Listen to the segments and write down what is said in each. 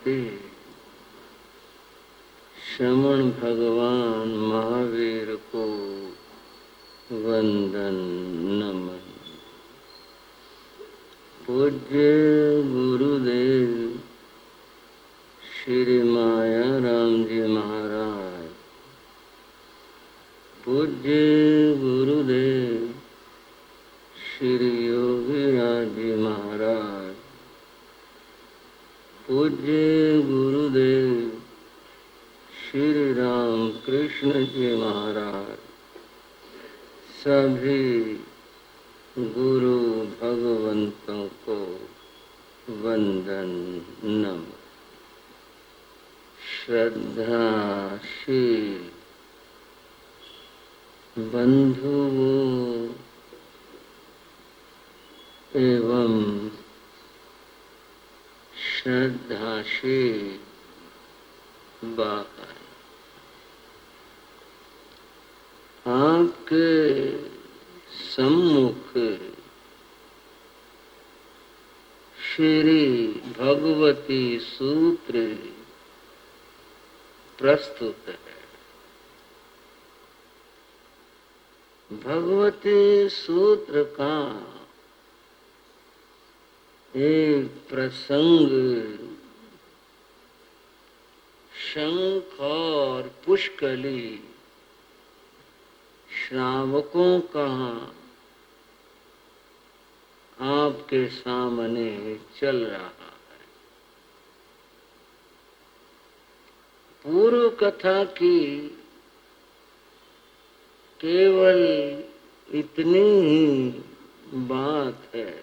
के श्रमण भगवान महावीर को वंदन नमन। पूज्य गुरुदेव श्री माया राम जी महाराज, पूज्य गुरुदेव श्री योगी राज जी महाराज, पूज्य गुरुदेव श्री राम कृष्ण जी महाराज, सभी गुरु भगवंतों को वंदन नमन। श्रद्धाशील बंधुओं एवं श्रद्धाशील बाबा, आपके सम्मुख श्री भगवती सूत्र प्रस्तुत है। भगवती सूत्र का एक प्रसंग शंख और पुष्कली श्रावकों का आपके सामने चल रहा है। पूर्व कथा की केवल इतनी ही बात है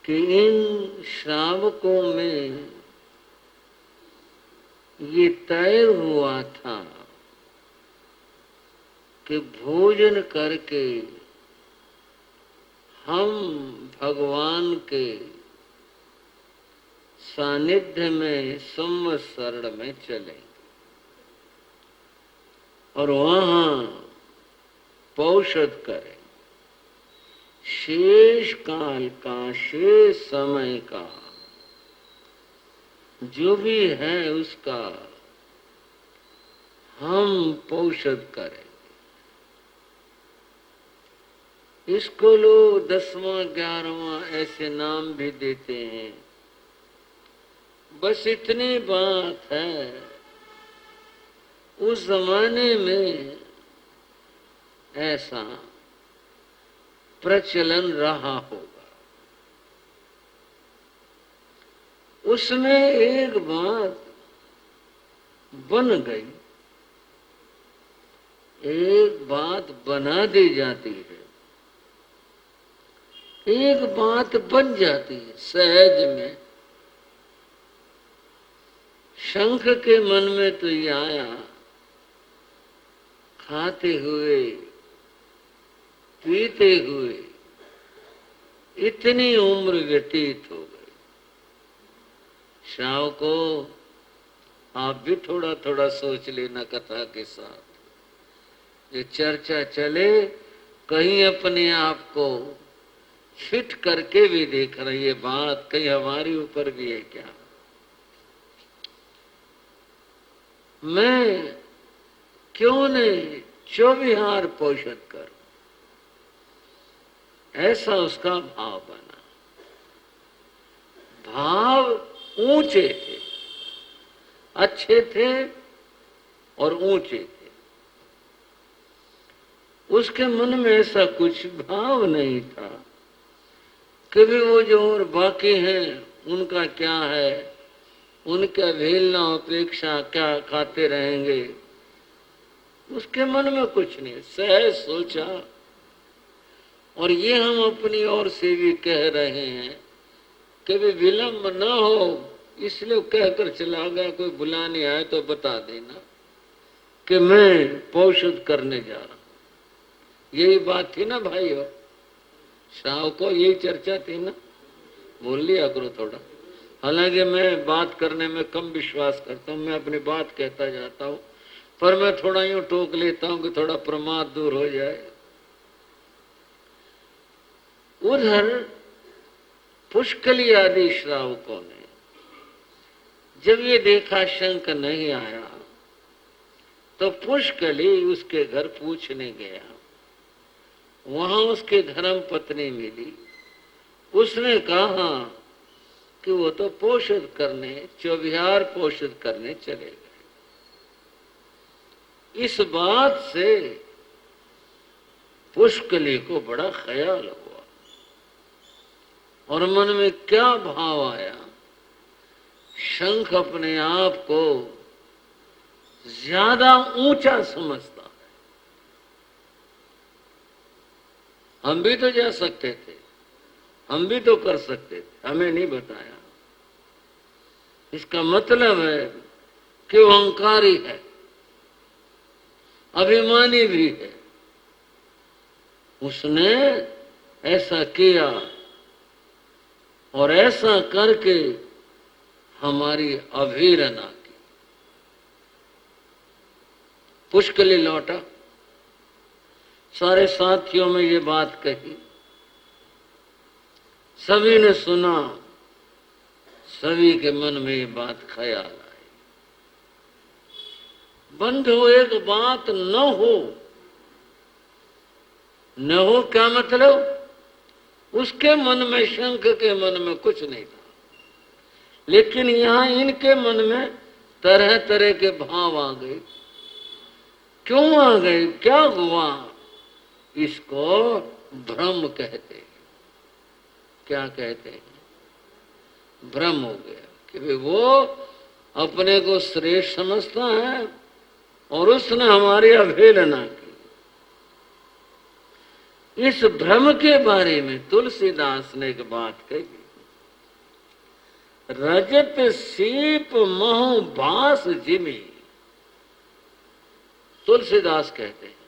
कि इन श्रावकों में ये तय हुआ था कि भोजन करके हम भगवान के सानिध्य में संवत्सरण में चलेंगे और वहां पौषध करें। शेष काल का, शेष समय का जो भी है उसका हम पौषध करें। इसको लोग 10वां 11वां ऐसे नाम भी देते हैं। बस इतनी बात है, उस जमाने में ऐसा प्रचलन रहा होगा। उसमें एक बात बन गई, एक बात बना दी जाती है, एक बात बन जाती है सहज में। शंख के मन में तो ये आया, खाते हुए पीते हुए इतनी उम्र व्यतीत हो गई। शाम को आप भी थोड़ा थोड़ा सोच लेना कथा के साथ। ये चर्चा चले, कहीं अपने आप को फिट करके भी देख रही है बात, कहीं हमारी ऊपर भी है क्या। मैं क्यों नहीं 24 पोषण करूं, ऐसा उसका भाव बना। भाव ऊंचे थे, अच्छे थे और ऊंचे थे। उसके मन में ऐसा कुछ भाव नहीं था कि भी वो जो और बाकी हैं उनका क्या है, उनका भेलना अपेक्षा क्या खाते रहेंगे। उसके मन में कुछ नहीं, सहज सोचा। और ये हम अपनी ओर से भी कह रहे हैं कि भी विलंब न हो, इसलिए कहकर चला गया। कोई बुलाने आए तो बता देना कि मैं पौषध करने जा रहा हूं। यही बात थी ना भाइयों, शाम को यही चर्चा थी ना। बोल लिया करो थोड़ा। हालांकि मैं बात करने में कम विश्वास करता हूँ, मैं अपनी बात कहता जाता हूँ, पर मैं थोड़ा यूं टोक लेता हूँ कि थोड़ा प्रमाद दूर हो जाए। उधर पुष्कली आदि श्रावकों ने जब ये देखा शंख नहीं आया तो पुष्कली उसके घर पूछने गया। वहां उसके धर्म पत्नी मिली। उसने कहा कि वो तो पोषित करने, चौबिहार पोषित करने चले गए। इस बात से पुष्कली को बड़ा ख्याल हुआ और मन में क्या भाव आया, शंख अपने आप को ज्यादा ऊंचा समझता है। हम भी तो जा सकते थे, हम भी तो कर सकते थे, हमें नहीं बताया। इसका मतलब है कि वो अहंकारी है, अभिमानी भी है। उसने ऐसा किया और ऐसा करके हमारी अवहेलना की। पुष्कली लौटा, सारे साथियों में ये बात कही, सभी ने सुना, सभी के मन में ये बात ख्याल आई। बंधु एक बात न हो, न हो क्या मतलब? उसके मन में, शंख के मन में कुछ नहीं था, लेकिन यहां इनके मन में तरह तरह के भाव आ गए। क्यों आ गए, क्या हुआ? इसको भ्रम कहते हैं। क्या कहते हैं? भ्रम हो गया कि वो अपने को श्रेष्ठ समझता है और उसने हमारी अवहेलना की। इस भ्रम के बारे में तुलसीदास ने एक बात कही, रजत सीप महु भास जिमी। तुलसीदास कहते हैं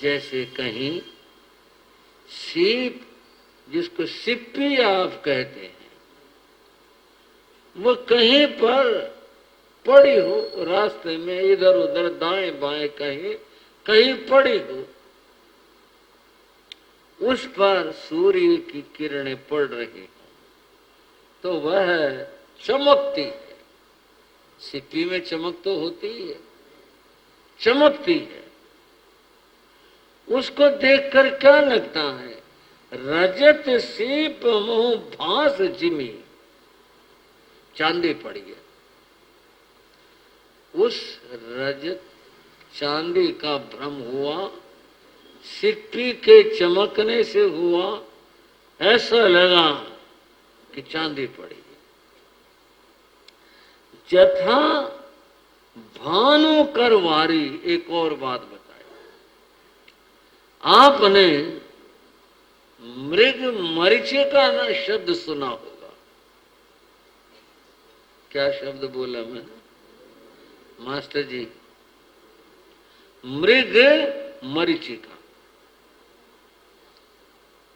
जैसे कहीं सीप, जिसको सिप्पी आप कहते हैं, वो कहीं पर पड़ी हो, रास्ते में इधर उधर दाएं बाएं कहीं कहीं पड़ी हो, उस पर सूर्य की किरणें पड़ रही हो तो वह चमकती है। सिप्पी में चमक तो होती है, चमकती है। उसको देखकर क्या लगता है? रजत सीप मुंह भास जिमी, चांदी पड़ी है। उस रजत चांदी का भ्रम हुआ, सिप्पी के चमकने से हुआ। ऐसा लगा कि चांदी पड़ी है। जथा भानु करवारी, एक और बात बताई आपने, मृग मरीचिका ना शब्द सुना होगा। क्या शब्द बोला मैंने मास्टर जी? मृग मरीचिका।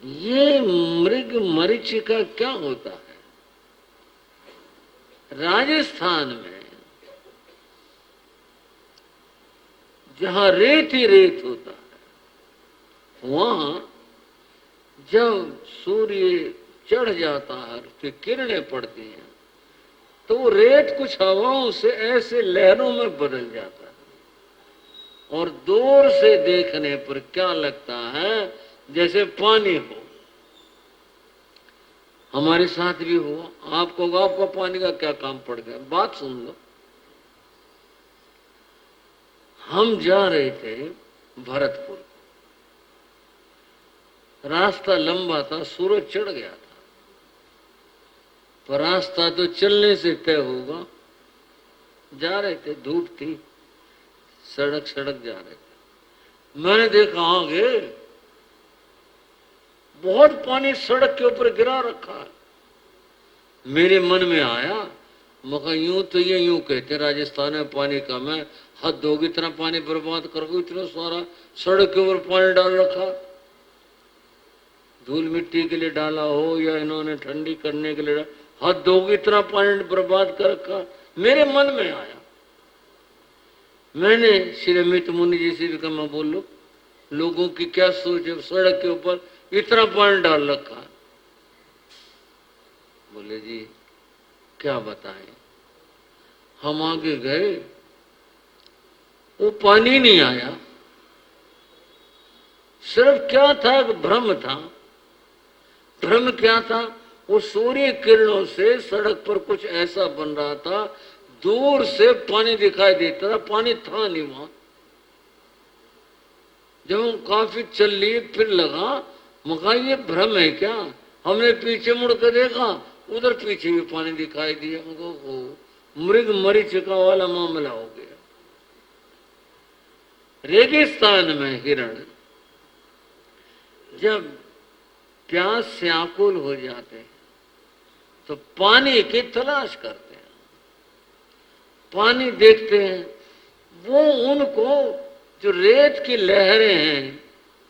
ये मृग मरीचिका क्या होता है? राजस्थान में जहां रेत ही रेत होता है, वहां जब सूर्य चढ़ जाता है तो किरणें पड़ती हैं तो वो रेत कुछ हवाओं से ऐसे लहरों में बदल जाता है और दूर से देखने पर क्या लगता है जैसे पानी हो। हमारे साथ भी हुआ। आपको आपका पानी का क्या काम पड़ गया? बात सुन लो। हम जा रहे थे भरतपुर, रास्ता लंबा था, सूरज चढ़ गया था, पर रास्ता तो चलने से तय होगा। जा रहे थे, धूप थी, सड़क सड़क जा रहे थे। मैंने देखा आगे बहुत पानी सड़क के ऊपर गिरा रखा है। मेरे मन में आया, मगर यूं तो ये यूं कहते राजस्थान में पानी कम है, हद होगी, इतना पानी बर्बाद करोगे, इतना सारा सड़क के ऊपर पानी डाल रखा। धूल मिट्टी के लिए डाला हो या इन्होंने ठंडी करने के लिए, हद होगी, इतना पानी बर्बाद कर रखा। मेरे मन में आया। मैंने श्री अमित मुनि जी से भी कहा, मैं बोलो लोगों की क्या सोच है, सड़क के ऊपर इतना पानी डाल रखा। बोले जी क्या बताएं, हम आगे गए, वो पानी नहीं आया। सिर्फ क्या था, भ्रम था। भ्रम क्या था, वो सूर्य किरणों से सड़क पर कुछ ऐसा बन रहा था, दूर से पानी दिखाई देता था, पानी था नहीं वहां। जब हम काफी चल लिए, फिर लगा मगा ये भ्रम है क्या। हमने पीछे मुड़ कर देखा, उधर पीछे भी पानी दिखाई दिया। हमको मृग मरीचिका वाला मामला हो गया। रेगिस्तान में हिरण जब प्यास से आकुल हो जाते हैं तो पानी की तलाश करते हैं, पानी देखते हैं। वो उनको जो रेत की लहरें हैं,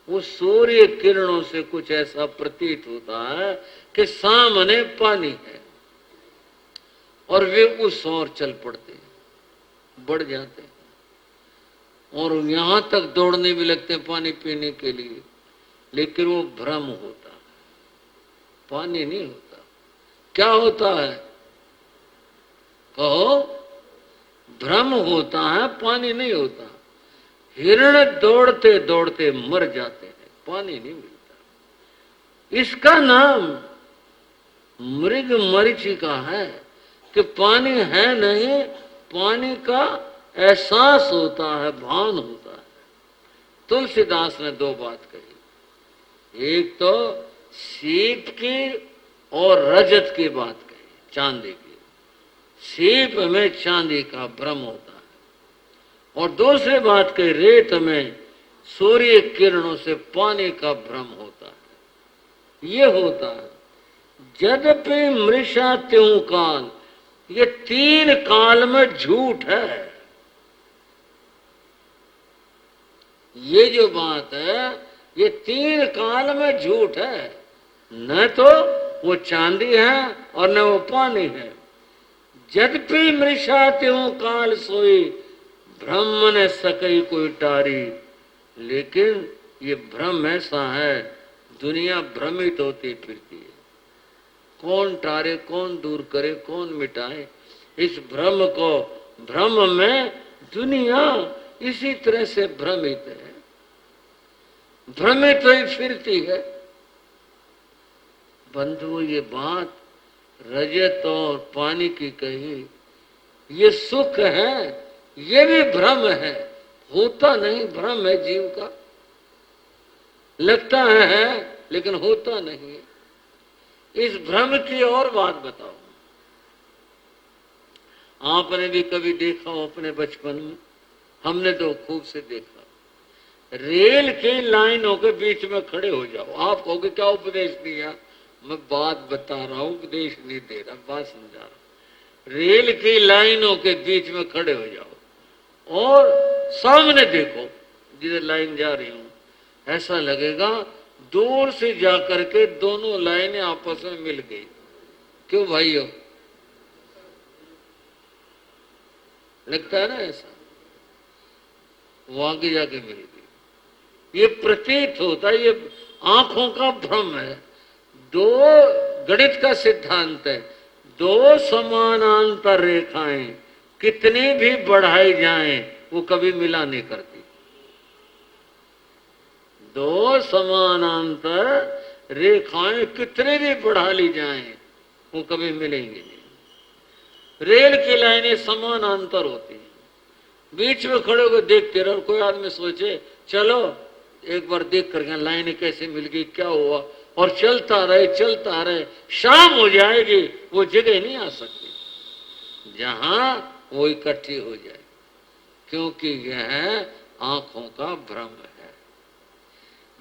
वो सूर्य किरणों से कुछ ऐसा प्रतीत होता है कि सामने पानी है, और वे उस ओर चल पड़ते हैं, बढ़ जाते हैं, और यहां तक दौड़ने भी लगते हैं पानी पीने के लिए। लेकिन वो भ्रम होता है, पानी नहीं होता। क्या होता है कहो, भ्रम होता है, पानी नहीं होता। हिरण दौड़ते दौड़ते मर जाते हैं, पानी नहीं मिलता। इसका नाम मृग मरीचिका है कि पानी है नहीं, पानी का एहसास होता है, भान होता है। तुलसीदास ने दो बात कही, एक तो सीप की और रजत की बात कही, चांदी की। सीप में चांदी का भ्रम होता है, और दूसरी बात कही रेत में सूर्य किरणों से पानी का भ्रम होता है। ये होता है यद्यपि मृषा त्यों काल, ये तीन काल में झूठ है। ये जो बात है ये तीन काल में झूठ है। न तो वो चांदी है और न वो पानी है। यद्यपि मृषा त्यों काल सोई, भ्रम न सकई कोई टारी। लेकिन ये भ्रम ऐसा है, दुनिया भ्रमित होती फिरती है। कौन टारे, कौन दूर करे, कौन मिटाए इस भ्रम को। भ्रम में दुनिया इसी तरह से भ्रमित है, भ्रमित हुई फिरती है। बंधु ये बात रजत और पानी की कही, ये सुख है, ये भी भ्रम है, होता नहीं। भ्रम है जीव का, लगता है लेकिन होता नहीं है। इस भ्रम की और बात बताओ। आपने भी कभी देखा हो अपने बचपन में, हमने तो खूब से देखा। रेल की लाइनों के बीच में खड़े हो जाओ, आप कहोगे क्या उपदेश दिया। मैं बात बता रहा हूं, उपदेश नहीं दे रहा, बात समझा रहा। रेल की लाइनों के बीच में खड़े हो जाओ और सामने देखो जिधर लाइन जा रही हूं, ऐसा लगेगा दूर से जाकर के दोनों लाइनें आपस में मिल गई। क्यों भाइयों, लगता है ना ऐसा, वो आगे जाके मिल गई। ये प्रतीत होता है, ये आंखों का भ्रम है। दो गणित का सिद्धांत है, दो समानांतर रेखाएं कितनी भी बढ़ाई जाएं वो कभी मिला नहीं करती। दो समानांतर रेखाएं कितनी भी बढ़ा ली जाएं वो कभी मिलेंगी नहीं। रेल की लाइनें समानांतर होती हैं, बीच में खड़े होकर देखते रहो। कोई आदमी सोचे चलो एक बार देख कर लाइनें कैसे मिल गई, क्या हुआ, और चलता रहे, शाम हो जाएगी, वो जगह नहीं आ सकती जहां वो इकट्ठी हो जाए, क्योंकि यह आंखों का भ्रम है।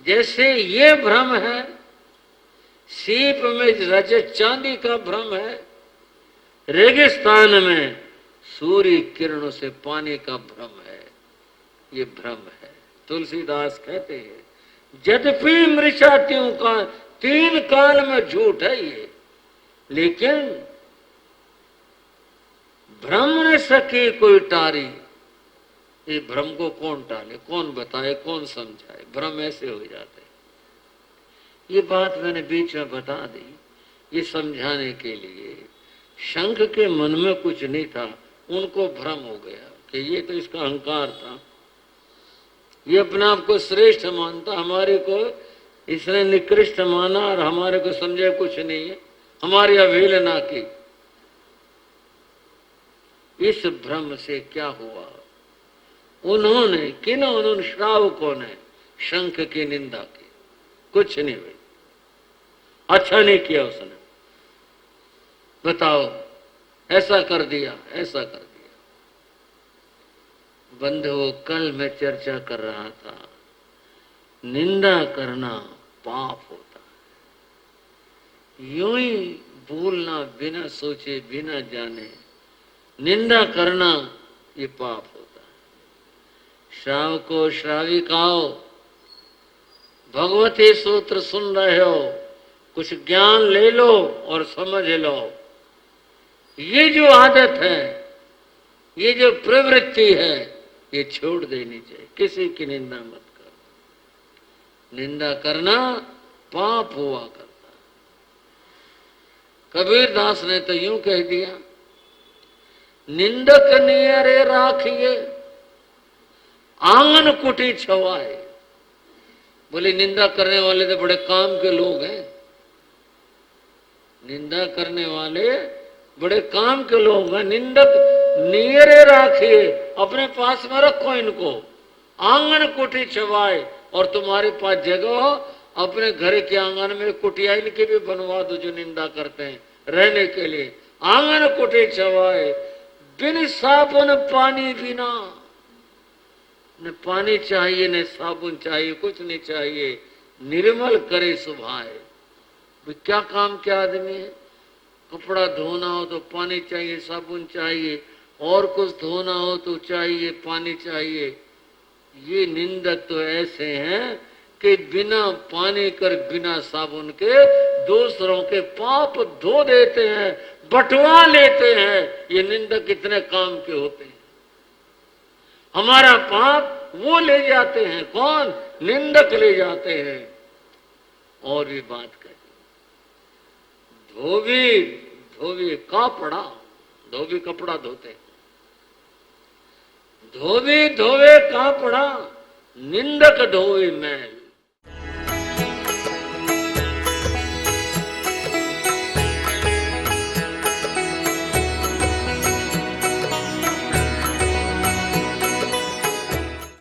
जैसे ये भ्रम है, सीप में रजत चांदी का भ्रम है, रेगिस्तान में सूर्य किरणों से पानी का भ्रम है। ये भ्रम है। तुलसीदास कहते हैं यद्यपि मृषा त्यों का, तीन काल में झूठ है ये, लेकिन भ्रम न सके कोई टारी। ये भ्रम को कौन टाले, कौन बताए, कौन समझाए, भ्रम ऐसे हो जाते। ये बात मैंने बीच में बता दी ये समझाने के लिए। शंख के मन में कुछ नहीं था, उनको भ्रम हो गया कि ये तो इसका अहंकार था, ये अपने आप को श्रेष्ठ मानता, हमारे को इसने निकृष्ट माना और हमारे को समझे कुछ नहीं है, हमारी अवहेलना की। इस भ्रम से क्या हुआ, उन्होंने श्रावकों ने शंख की निंदा की, कुछ नहीं हुई, अच्छा नहीं किया उसने। बताओ, ऐसा कर दिया, ऐसा कर दिया। बंधुओं, कल मैं चर्चा कर रहा था, निंदा करना पाप होता है। यूं ही बोलना बिना सोचे बिना जाने, निंदा करना ये पाप होता है। श्रावको श्राविकाओ, भगवती सूत्र सुन रहे हो, कुछ ज्ञान ले लो और समझ लो। ये जो आदत है, ये जो प्रवृत्ति है, ये छोड़ देनी चाहिए। किसी की निंदा मत करो, निंदा करना पाप हुआ करता। कबीर दास ने तो यूं कह दिया, निंदक नियरे राखिए आंगन कुटी छवाए। बोले निंदा करने वाले तो बड़े काम के लोग हैं, निंदा करने वाले बड़े काम के लोग हैं। निंदक नियरे राखिए, अपने पास में रखो इनको, आंगन कुटी छवाए। और तुम्हारे पास जगह हो, अपने घर के आंगन में कुटिया इनके भी बनवा दो जो निंदा करते हैं, रहने के लिए। आंगन कुटी छवाए, बिन साबुन पानी बिना, न पानी चाहिए न साबुन चाहिए, कुछ नहीं चाहिए, निर्मल करे सुभाए। क्या काम के आदमी है, कपड़ा धोना हो तो पानी चाहिए, साबुन चाहिए, और कुछ धोना हो तो चाहिए, पानी चाहिए। ये निंदक तो ऐसे हैं कि बिना पानी कर बिना साबुन के दूसरों के पाप धो देते हैं, बटवा लेते हैं। ये निंदक कितने काम के होते हैं। हमारा पाप वो ले जाते हैं, कौन? निंदक ले जाते हैं। और भी बात करें, धोबी धोबी कपड़ा, धोबी कपड़ा धोते, धोबी धोवे कपड़ा, निंदक धोवे मैल।